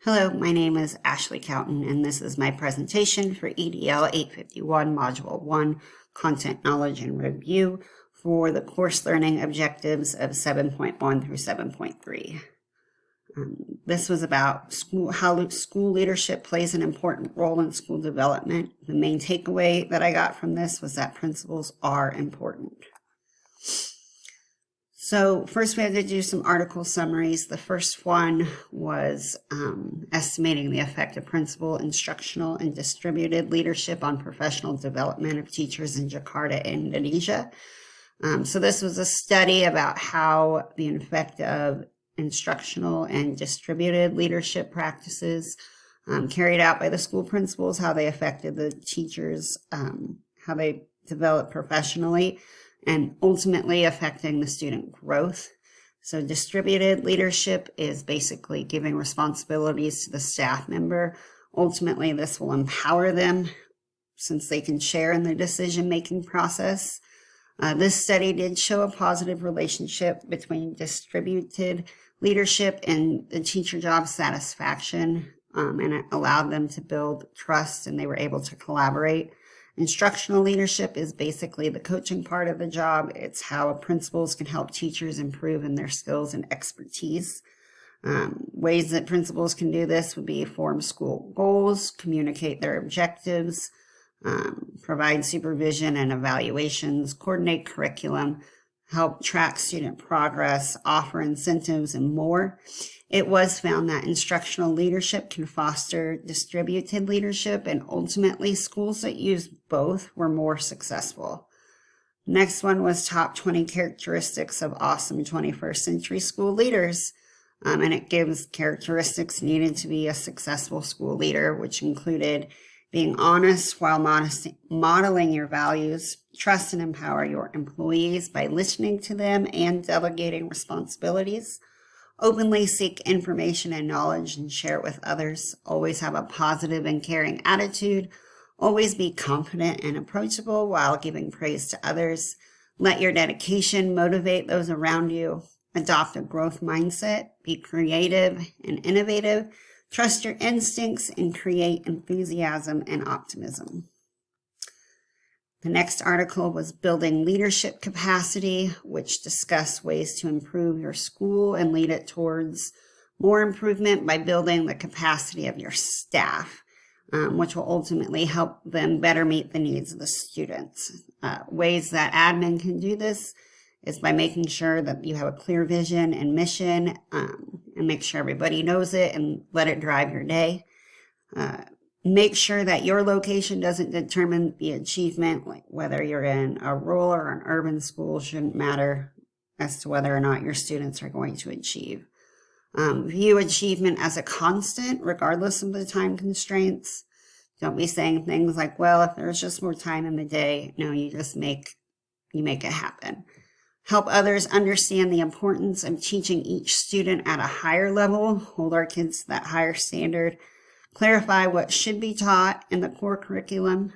Hello, my name is Ashley Cowton, and this is my presentation for EDL 851 Module 1, Content Knowledge and Review for the course learning objectives of 7.1 through 7.3. This was about how school leadership plays an important role in school development. The main takeaway that I got from this was that principals are important. So first we had to do some article summaries. The first one was estimating the effect of principal, instructional, and distributed leadership on professional development of teachers in Jakarta, Indonesia. So this was a study about how the effect of instructional and distributed leadership practices carried out by the school principals, how they affected the teachers, how they developed professionally, and ultimately affecting the student growth. So distributed leadership is basically giving responsibilities to the staff member. Ultimately, this will empower them since they can share in the decision-making process. This study did show a positive relationship between distributed leadership and the teacher job satisfaction, and it allowed them to build trust, and they were able to collaborate. Instructional leadership is basically the coaching part of the job. It's how principals can help teachers improve in their skills and expertise. Ways that principals can do this would be form school goals, communicate their objectives, provide supervision and evaluations, coordinate curriculum, help track student progress, offer incentives, and more. It was found that instructional leadership can foster distributed leadership, and ultimately schools that used both were more successful. Next one was top 20 characteristics of awesome 21st century school leaders. And it gives characteristics needed to be a successful school leader, which included being honest while modeling your values, trust and empower your employees by listening to them and delegating responsibilities. Openly seek information and knowledge and share it with others. Always have a positive and caring attitude. Always be confident and approachable while giving praise to others. Let your dedication motivate those around you. Adopt a growth mindset. Be creative and innovative. Trust your instincts and create enthusiasm and optimism. The next article was Building Leadership Capacity, which discussed ways to improve your school and lead it towards more improvement by building the capacity of your staff, which will ultimately help them better meet the needs of the students. Ways that admin can do this is by making sure that you have a clear vision and mission, and make sure everybody knows it and let it drive your day. Make sure that your location doesn't determine the achievement, like whether you're in a rural or an urban school shouldn't matter as to whether or not your students are going to achieve. View achievement as a constant, regardless of the time constraints. Don't be saying things like, well, if there's just more time in the day. No, you make it happen. Help others understand the importance of teaching each student at a higher level. Hold our kids to that higher standard. Clarify what should be taught in the core curriculum.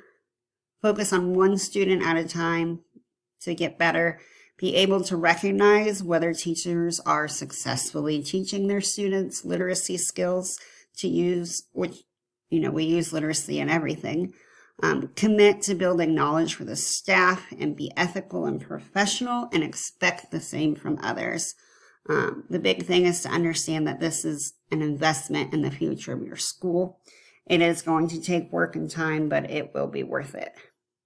Focus on one student at a time to get better. Be able to recognize whether teachers are successfully teaching their students literacy skills to use, which, we use literacy in everything. Commit to building knowledge for the staff and be ethical and professional and expect the same from others. The big thing is to understand that this is an investment in the future of your school. It is going to take work and time, but it will be worth it.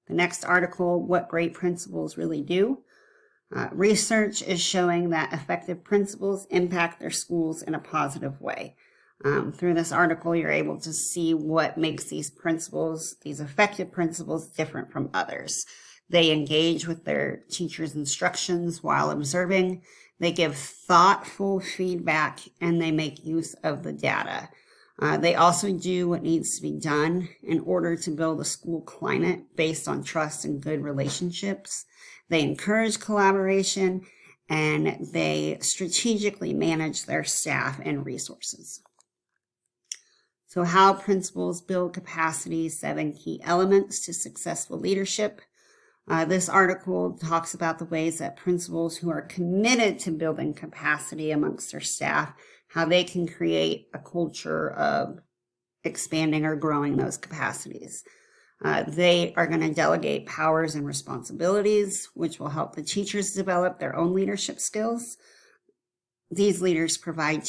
The next article, What Great Principals Really Do. Research is showing that effective principals impact their schools in a positive way. Through this article, you're able to see what makes these effective principals, different from others. They engage with their teachers' instructions while observing. They give thoughtful feedback, and they make use of the data. They also do what needs to be done in order to build a school climate based on trust and good relationships. They encourage collaboration, and they strategically manage their staff and resources. So how principals build capacity, 7 key elements to successful leadership. This article talks about the ways that principals who are committed to building capacity amongst their staff how they can create a culture of expanding or growing those capacities. They are going to delegate powers and responsibilities, which will help the teachers develop their own leadership skills. These leaders provide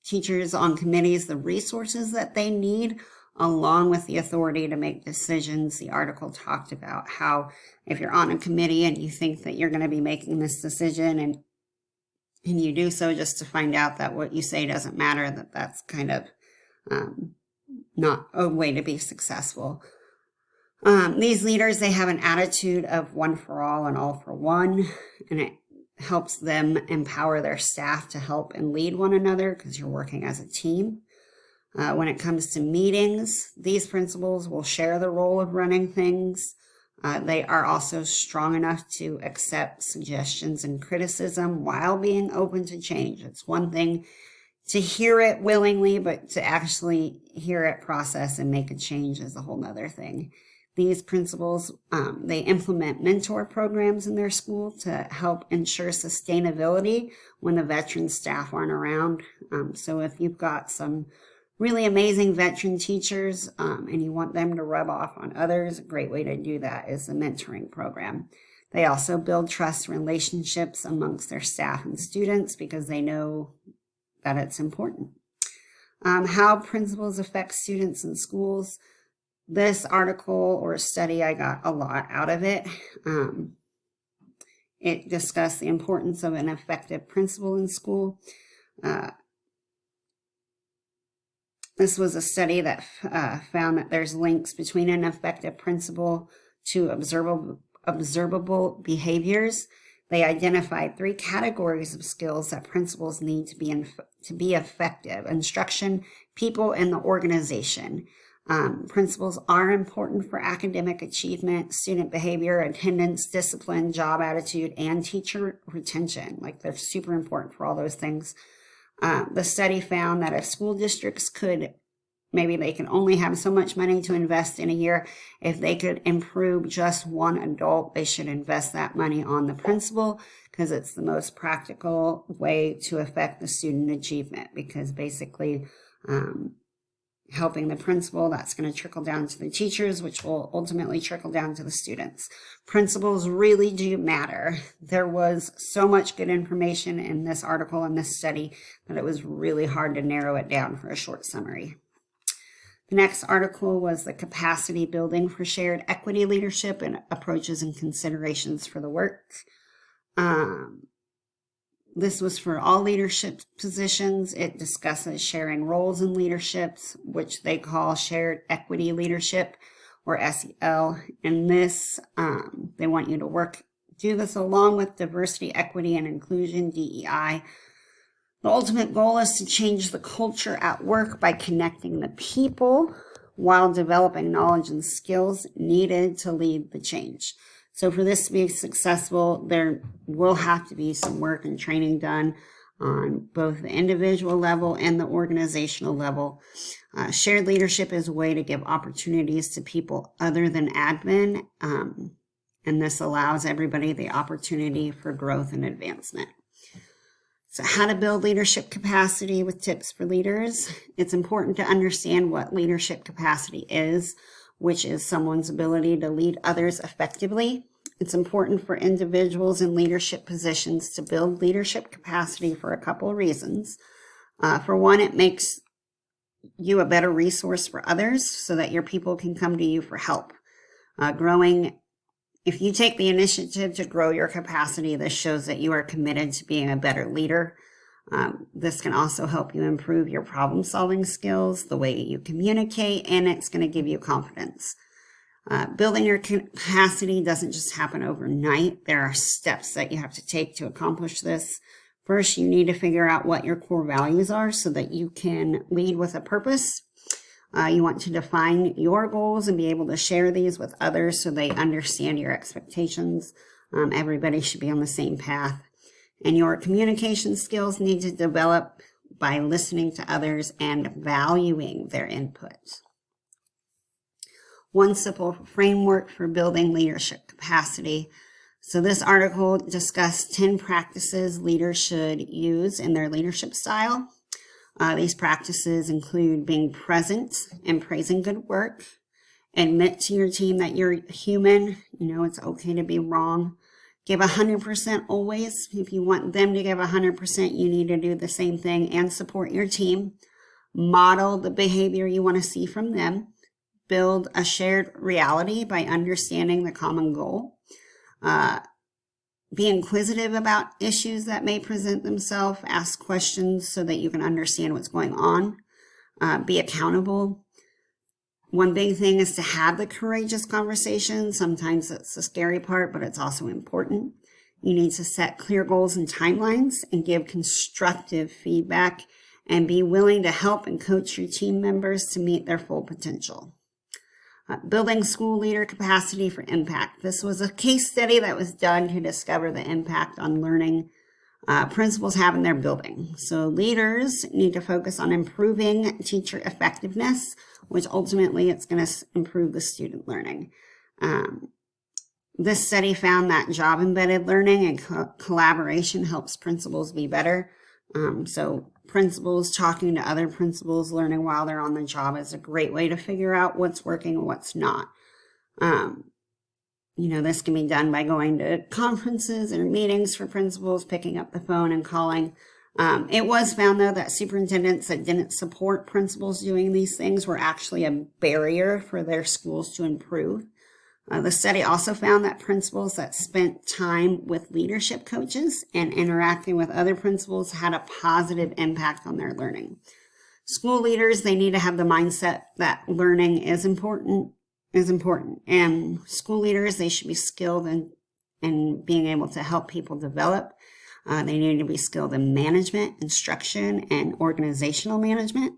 teachers on committees the resources that they need, along with the authority to make decisions. The article talked about how if you're on a committee and you think that you're going to be making this decision and you do so just to find out that what you say doesn't matter, that's kind of not a way to be successful. These leaders, they have an attitude of one for all and all for one, and it helps them empower their staff to help and lead one another because you're working as a team. When it comes to meetings, these principals will share the role of running things. They are also strong enough to accept suggestions and criticism while being open to change. It's one thing to hear it willingly, but to actually hear it, process, and make a change is a whole nother thing. These principals, they implement mentor programs in their school to help ensure sustainability when the veteran staff aren't around. So if you've got some really amazing veteran teachers and you want them to rub off on others, a great way to do that is the mentoring program. They also build trust relationships amongst their staff and students because they know that it's important. How principals affect students in schools. This article or study, I got a lot out of it. It discussed the importance of an effective principal in school. This was a study that found that there's links between an effective principal to observable behaviors. They identified 3 categories of skills that principals need to be effective: instruction, people, and the organization. Principals are important for academic achievement, student behavior, attendance, discipline, job attitude, and teacher retention. Like, they're super important for all those things. The study found that if school districts maybe they can only have so much money to invest in a year. If they could improve just one adult, they should invest that money on the principal because it's the most practical way to affect the student achievement, because basically helping the principal, that's going to trickle down to the teachers, which will ultimately trickle down to the students. Principals really do matter. There was so much good information in this article and this study that it was really hard to narrow it down for a short summary. The next article was the capacity building for shared equity leadership and approaches and considerations for the work. This was for all leadership positions. It discusses sharing roles in leaderships, which they call shared equity leadership, or SEL. And this, they want you to do this along with diversity, equity, and inclusion, DEI. The ultimate goal is to change the culture at work by connecting the people while developing knowledge and skills needed to lead the change. So for this to be successful, there will have to be some work and training done on both the individual level and the organizational level. Shared leadership is a way to give opportunities to people other than admin, and this allows everybody the opportunity for growth and advancement. So how to build leadership capacity with tips for leaders. It's important to understand what leadership capacity is, which is someone's ability to lead others effectively. It's important for individuals in leadership positions to build leadership capacity for a couple of reasons. For one, it makes you a better resource for others so that your people can come to you for help. If you take the initiative to grow your capacity, this shows that you are committed to being a better leader. This can also help you improve your problem-solving skills, the way you communicate, and it's going to give you confidence. Building your capacity doesn't just happen overnight. There are steps that you have to take to accomplish this. First, you need to figure out what your core values are so that you can lead with a purpose. You want to define your goals and be able to share these with others so they understand your expectations. Everybody should be on the same path. And your communication skills need to develop by listening to others and valuing their input. One simple framework for building leadership capacity. So this article discussed 10 practices leaders should use in their leadership style. These practices include being present and praising good work. Admit to your team that you're human. It's okay to be wrong. Give 100% always. If you want them to give 100%, you need to do the same thing and support your team. Model the behavior you want to see from them. Build a shared reality by understanding the common goal. Be inquisitive about issues that may present themselves. Ask questions so that you can understand what's going on. Be accountable. One big thing is to have the courageous conversation. Sometimes it's the scary part, but it's also important. You need to set clear goals and timelines and give constructive feedback and be willing to help and coach your team members to meet their full potential. Building school leader capacity for impact. This was a case study that was done to discover the impact on learning principals have in their building. So leaders need to focus on improving teacher effectiveness, which ultimately it's going to improve the student learning. This study found that job-embedded learning and collaboration helps principals be better. So principals talking to other principals, learning while they're on the job is a great way to figure out what's working and what's not. This can be done by going to conferences or meetings for principals, picking up the phone and calling. It was found, though, that superintendents that didn't support principals doing these things were actually a barrier for their schools to improve. The study also found that principals that spent time with leadership coaches and interacting with other principals had a positive impact on their learning. School leaders, they need to have the mindset that learning is important. And school leaders, they should be skilled in being able to help people develop. They need to be skilled in management, instruction, and organizational management.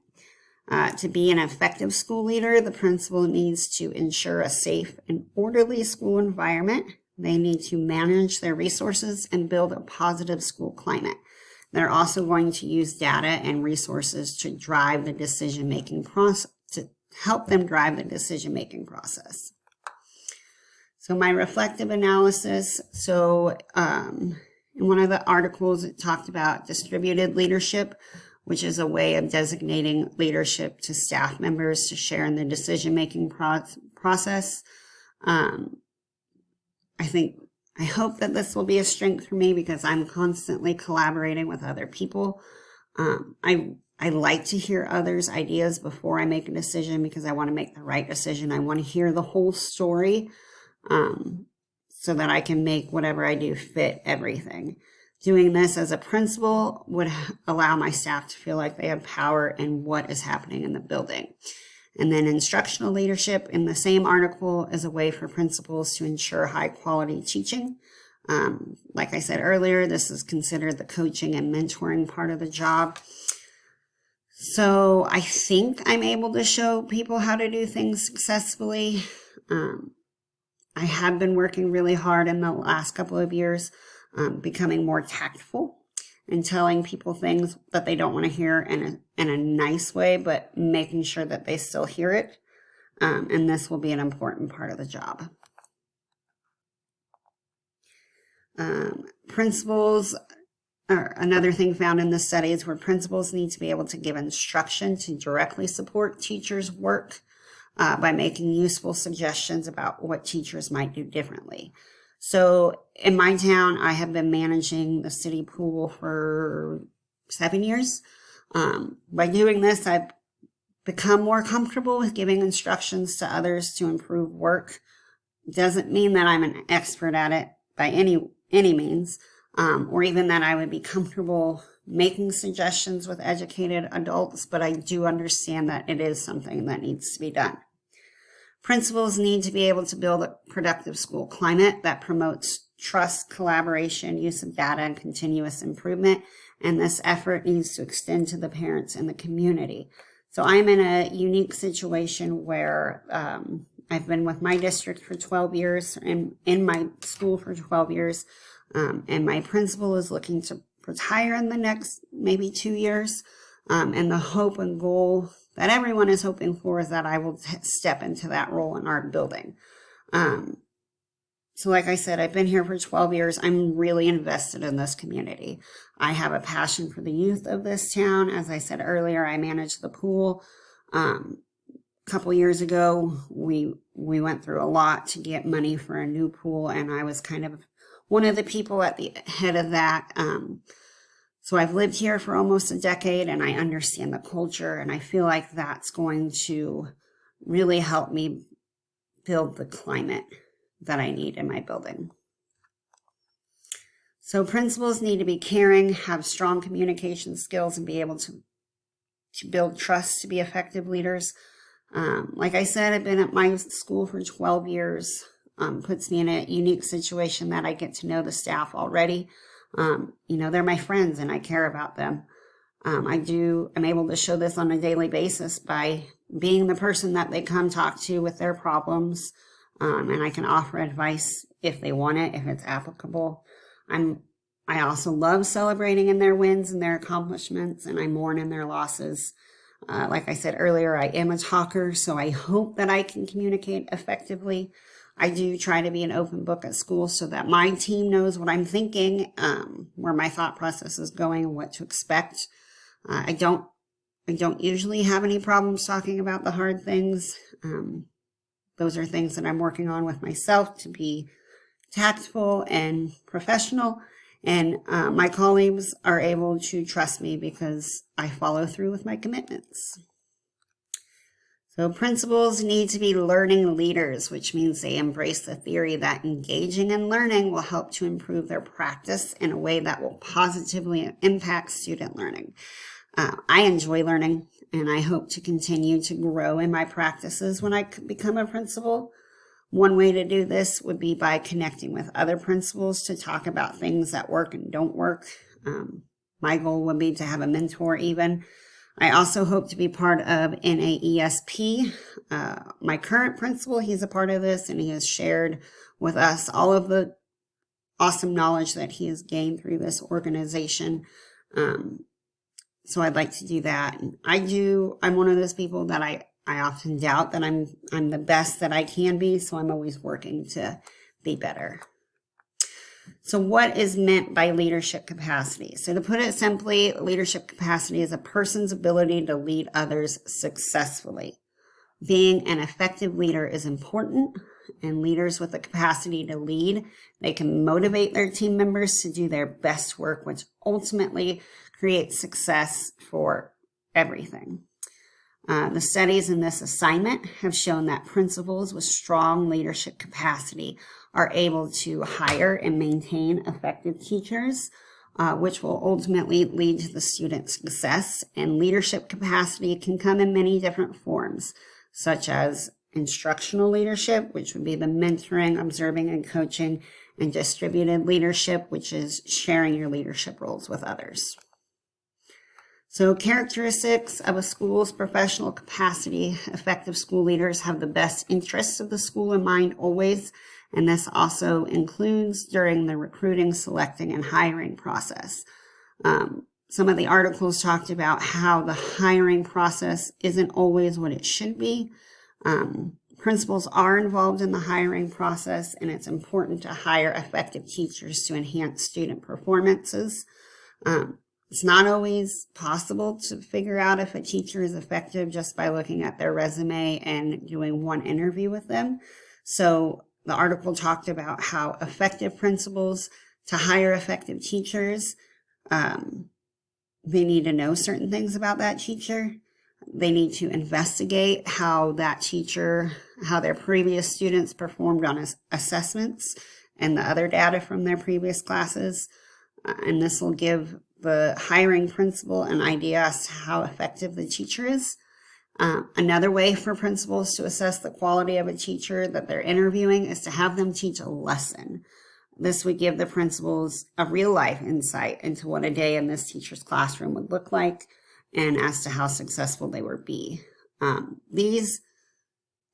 To be an effective school leader, the principal needs to ensure a safe and orderly school environment. They need to manage their resources and build a positive school climate. They're also going to use data and resources to drive the decision-making process, to help them drive the decision-making process. So my reflective analysis. So in one of the articles, it talked about distributed leadership, which is a way of designating leadership to staff members to share in the decision-making process. I hope that this will be a strength for me because I'm constantly collaborating with other people. I like to hear others' ideas before I make a decision because I want to make the right decision. I want to hear the whole story so that I can make whatever I do fit everything. Doing this as a principal would allow my staff to feel like they have power in what is happening in the building. And then instructional leadership in the same article is a way for principals to ensure high quality teaching. Like I said earlier, this is considered the coaching and mentoring part of the job. So I think I'm able to show people how to do things successfully. I have been working really hard in the last couple of years, becoming more tactful and telling people things that they don't want to hear in a nice way, but making sure that they still hear it. And this will be an important part of the job. Principals, or another thing found in the study is where principals need to be able to give instruction to directly support teachers' work by making useful suggestions about what teachers might do differently. So in my town, I have been managing the city pool for 7 years. By doing this, I've become more comfortable with giving instructions to others to improve work. Doesn't mean that I'm an expert at it by any means, or even that I would be comfortable making suggestions with educated adults, but I do understand that it is something that needs to be done. Principals need to be able to build a productive school climate that promotes trust, collaboration, use of data, and continuous improvement. And this effort needs to extend to the parents and the community. So I'm in a unique situation where I've been with my district for 12 years and in my school for 12 years. And my principal is looking to retire in the next maybe 2 years. And the hope and goal that everyone is hoping for is that I will step into that role in our building. So like I said, I've been here for 12 years. I'm really invested in this community. I have a passion for the youth of this town. As I said earlier, I manage the pool. A couple years ago, we went through a lot to get money for a new pool, and I was kind of one of the people at the head of that. So I've lived here for almost a decade, and I understand the culture, and I feel like that's going to really help me build the climate that I need in my building. So principals need to be caring, have strong communication skills, and be able to build trust to be effective leaders. Like I said, I've been at my school for 12 years. Puts me in a unique situation that I get to know the staff already. They're my friends and I care about them. I'm able to show this on a daily basis by being the person that they come talk to with their problems. And I can offer advice if they want it, if it's applicable. I also love celebrating in their wins and their accomplishments, and I mourn in their losses. Like I said earlier, I am a talker, so I hope that I can communicate effectively. I do try to be an open book at school so that my team knows what I'm thinking, where my thought process is going, and what to expect. I don't usually have any problems talking about the hard things. Those are things that I'm working on with myself to be tactful and professional. And my colleagues are able to trust me because I follow through with my commitments. So principals need to be learning leaders, which means they embrace the theory that engaging in learning will help to improve their practice in a way that will positively impact student learning. I enjoy learning, and I hope to continue to grow in my practices when I become a principal. One way to do this would be by connecting with other principals to talk about things that work and don't work. My goal would be to have a mentor even. I also hope to be part of NAESP. My current principal, he's a part of this, and he has shared with us all of the awesome knowledge that he has gained through this organization. So I'd like to do that. And I'm one of those people that I often doubt that I'm the best that I can be, so I'm always working to be better. So what is meant by leadership capacity? So to put it simply, leadership capacity is a person's ability to lead others successfully. Being an effective leader is important, and leaders with the capacity to lead, they can motivate their team members to do their best work, which ultimately creates success for everything. The studies in this assignment have shown that principals with strong leadership capacity are able to hire and maintain effective teachers, which will ultimately lead to the student's success. And leadership capacity can come in many different forms, such as instructional leadership, which would be the mentoring, observing, and coaching, and distributed leadership, which is sharing your leadership roles with others. So characteristics of a school's professional capacity. Effective school leaders have the best interests of the school in mind always, and this also includes during the recruiting, selecting, and hiring process. Some of the articles talked about how the hiring process isn't always what it should be. Principals are involved in the hiring process, and it's important to hire effective teachers to enhance student performances. It's not always possible to figure out if a teacher is effective just by looking at their resume and doing one interview with them. So the article talked about how effective principals to hire effective teachers, they need to know certain things about that teacher. They need to investigate how their previous students performed on assessments and the other data from their previous classes. And this will give the hiring principal an idea as to how effective the teacher is. Another way for principals to assess the quality of a teacher that they're interviewing is to have them teach a lesson. This would give the principals a real life insight into what a day in this teacher's classroom would look like and as to how successful they would be. These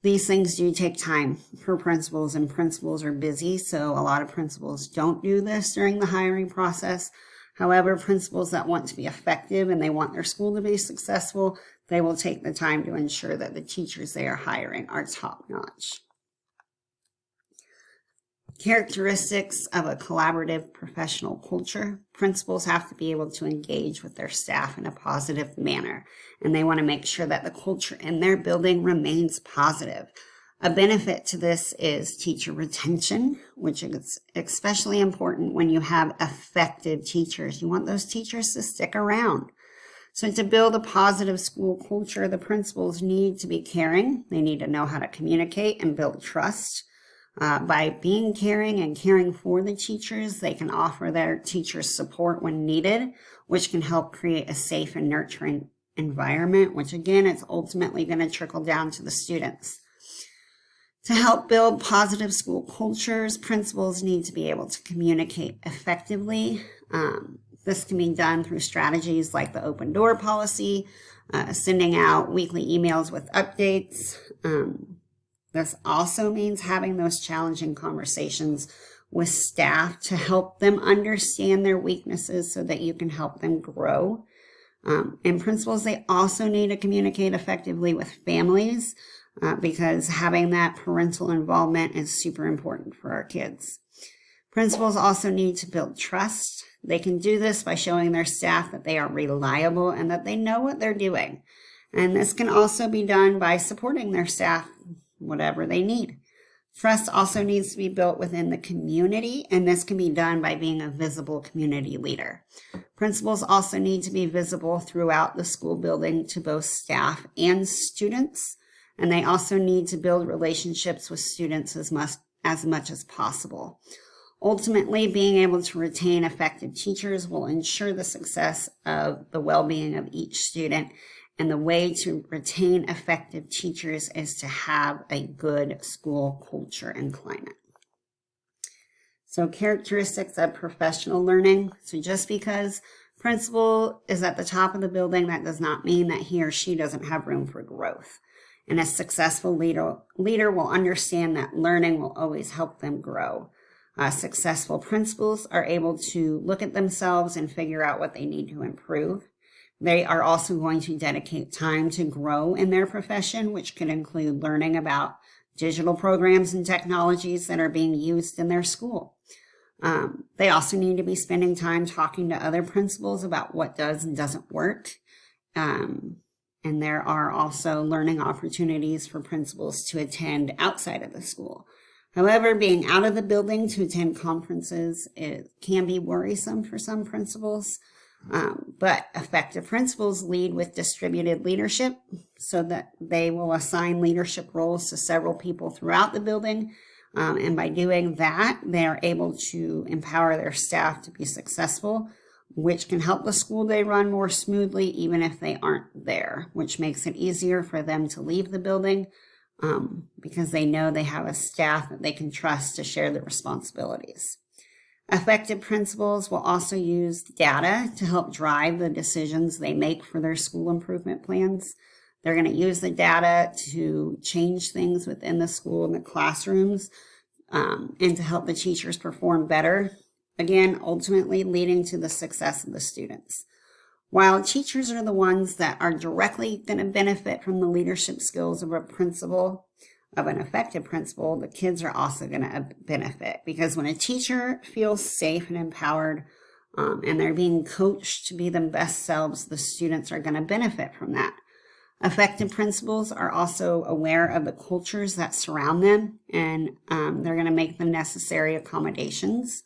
things do take time for principals, and principals are busy, so a lot of principals don't do this during the hiring process. However, principals that want to be effective and they want their school to be successful, they will take the time to ensure that the teachers they are hiring are top-notch. Characteristics of a collaborative professional culture. Principals have to be able to engage with their staff in a positive manner, and they want to make sure that the culture in their building remains positive. A benefit to this is teacher retention, which is especially important when you have effective teachers. You want those teachers to stick around. So to build a positive school culture, the principals need to be caring. They need to know how to communicate and build trust. By being caring and caring for the teachers, they can offer their teachers support when needed, which can help create a safe and nurturing environment, which again, is ultimately going to trickle down to the students. To help build positive school cultures, principals need to be able to communicate effectively. This can be done through strategies like the open door policy, sending out weekly emails with updates. This also means having those challenging conversations with staff to help them understand their weaknesses so that you can help them grow. And principals, they also need to communicate effectively with families because having that parental involvement is super important for our kids. Principals also need to build trust. They can do this by showing their staff that they are reliable and that they know what they're doing. And this can also be done by supporting their staff, whatever they need. Trust also needs to be built within the community, and this can be done by being a visible community leader. Principals also need to be visible throughout the school building to both staff and students, and they also need to build relationships with students as much as possible. Ultimately, being able to retain effective teachers will ensure the success of the well-being of each student. And the way to retain effective teachers is to have a good school culture and climate. So characteristics of professional learning. So just because principal is at the top of the building, that does not mean that he or she doesn't have room for growth. And a successful leader will understand that learning will always help them grow. Successful principals are able to look at themselves and figure out what they need to improve. They are also going to dedicate time to grow in their profession, which could include learning about digital programs and technologies that are being used in their school. They also need to be spending time talking to other principals about what does and doesn't work. And there are also learning opportunities for principals to attend outside of the school. However, being out of the building to attend conferences, it can be worrisome for some principals. But effective principals lead with distributed leadership so that they will assign leadership roles to several people throughout the building. And by doing that, they are able to empower their staff to be successful, which can help the school day run more smoothly even if they aren't there, which makes it easier for them to leave the building because they know they have a staff that they can trust to share the responsibilities. Effective principals will also use data to help drive the decisions they make for their school improvement plans. They're going to use the data to change things within the school and the classrooms and to help the teachers perform better. Again, ultimately leading to the success of the students. While teachers are the ones that are directly going to benefit from the leadership skills of a principal, of an effective principal, the kids are also going to benefit because when a teacher feels safe and empowered and they're being coached to be the best selves, the students are going to benefit from that. Effective principals are also aware of the cultures that surround them and they're going to make the necessary accommodations.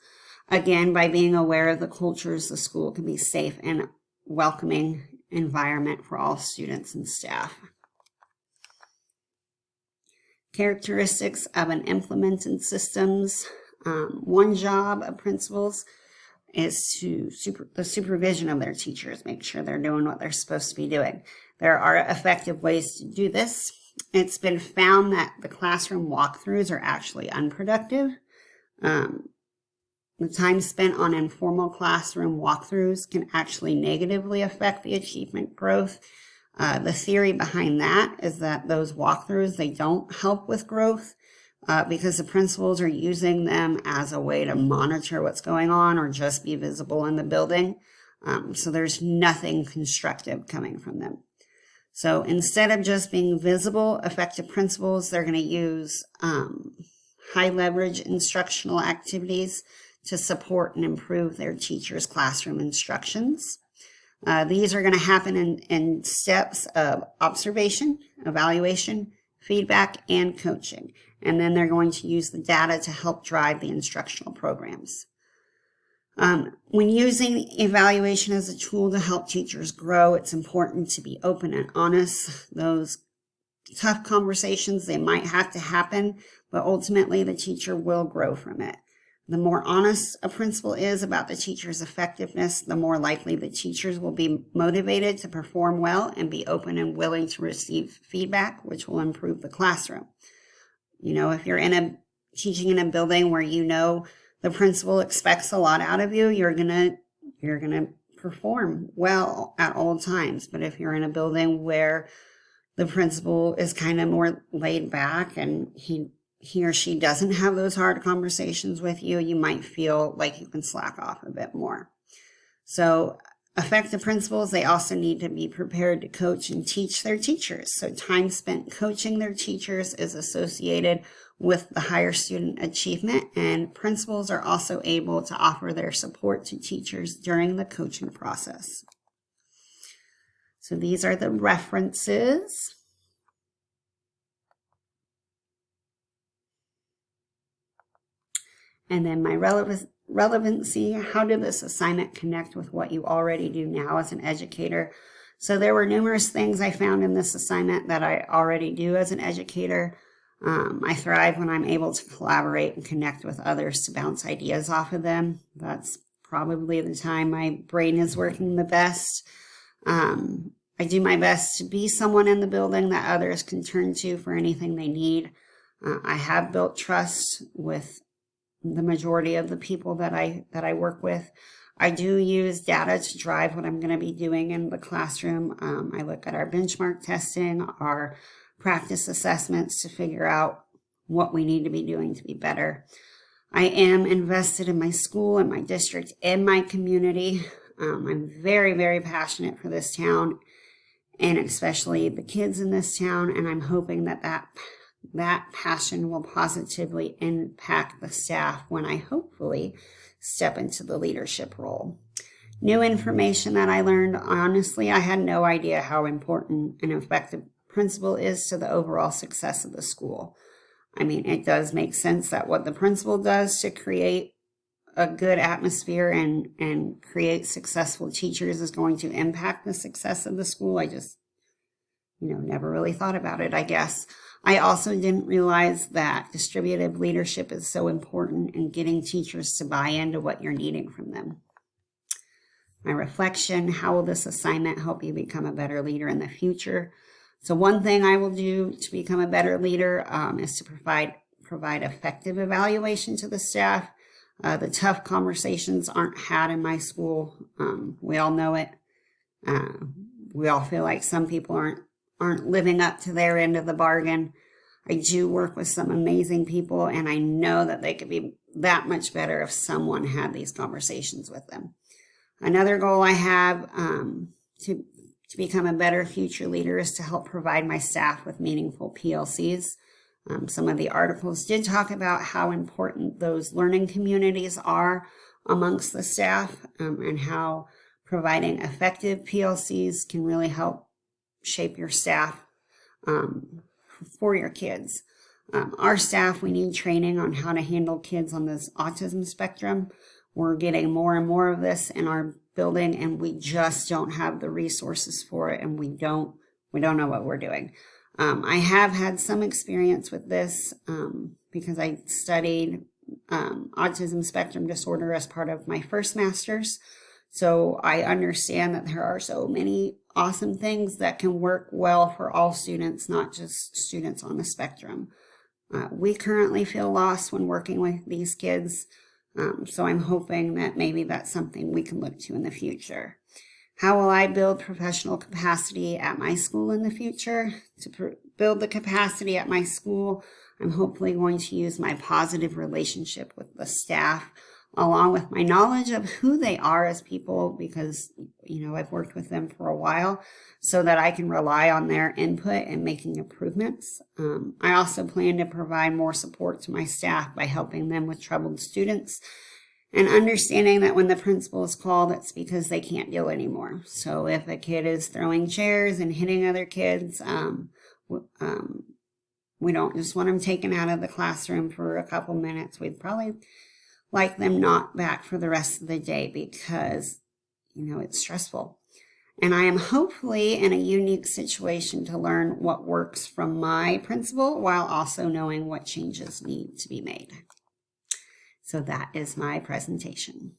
Again, by being aware of the cultures, the school can be safe and welcoming environment for all students and staff. Characteristics of an implemented systems. One job of principals is to the supervision of their teachers, make sure they're doing what they're supposed to be doing. There are effective ways to do this. It's been found that the classroom walkthroughs are actually unproductive. The time spent on informal classroom walkthroughs can actually negatively affect the achievement growth. The theory behind that is that those walkthroughs, they don't help with growth because the principals are using them as a way to monitor what's going on or just be visible in the building. So there's nothing constructive coming from them. So instead of just being visible, effective principals, they're going to use high leverage instructional activities to support and improve their teachers' classroom instructions. These are going to happen in steps of observation, evaluation, feedback, and coaching. And then they're going to use the data to help drive the instructional programs. When using evaluation as a tool to help teachers grow, it's important to be open and honest. Those tough conversations, they might have to happen, but ultimately the teacher will grow from it. The more honest a principal is about the teacher's effectiveness, the more likely the teachers will be motivated to perform well and be open and willing to receive feedback, which will improve the classroom. You know, if you're teaching in a building where you know the principal expects a lot out of you, you're gonna perform well at all times. But if you're in a building where the principal is kind of more laid back and he or she doesn't have those hard conversations with you, you might feel like you can slack off a bit more. So effective principals, they also need to be prepared to coach and teach their teachers. So time spent coaching their teachers is associated with the higher student achievement, and principals are also able to offer their support to teachers during the coaching process. So these are the references. And then my relevancy, how did this assignment connect with what you already do now as an educator? So there were numerous things I found in this assignment that I already do as an educator. I thrive when I'm able to collaborate and connect with others to bounce ideas off of them. That's probably the time my brain is working the best. I do my best to be someone in the building that others can turn to for anything they need. I have built trust with the majority of the people that I work with. I do use data to drive what I'm going to be doing in the classroom. I look at our benchmark testing, our practice assessments to figure out what we need to be doing to be better. I am invested in my school and my district and my community. I'm very, very passionate for this town and especially the kids in this town, and I'm hoping that passion will positively impact the staff when I hopefully step into the leadership role. New information that I learned, honestly, I had no idea how important an effective principal is to the overall success of the school. I mean, it does make sense that what the principal does to create a good atmosphere and create successful teachers is going to impact the success of the school. I just, never really thought about it, I guess. I also didn't realize that distributive leadership is so important in getting teachers to buy into what you're needing from them. My reflection, how will this assignment help you become a better leader in the future? So one thing I will do to become a better leader is to provide effective evaluation to the staff. The tough conversations aren't had in my school. We all know it. We all feel like some people aren't living up to their end of the bargain. I do work with some amazing people, and I know that they could be that much better if someone had these conversations with them. Another goal I have to become a better future leader is to help provide my staff with meaningful PLCs. Some of the articles did talk about how important those learning communities are amongst the staff, and how providing effective PLCs can really help shape your staff for your kids. Our staff, we need training on how to handle kids on this autism spectrum. We're getting more and more of this in our building, and we just don't have the resources for it, and we don't know what we're doing. I have had some experience with this because I studied autism spectrum disorder as part of my first master's. So I understand that there are so many awesome things that can work well for all students, not just students on the spectrum. We currently feel lost when working with these kids. So I'm hoping that maybe that's something we can look to in the future. How will I build professional capacity at my school in the future? To build the capacity at my school, I'm hopefully going to use my positive relationship with the staff, along with my knowledge of who they are as people, because, I've worked with them for a while, so that I can rely on their input in making improvements. I also plan to provide more support to my staff by helping them with troubled students and understanding that when the principal is called, it's because they can't deal anymore. So if a kid is throwing chairs and hitting other kids, we don't just want them taken out of the classroom for a couple minutes. We'd probably like them not back for the rest of the day because, it's stressful. And I am hopefully in a unique situation to learn what works from my principal while also knowing what changes need to be made. So that is my presentation.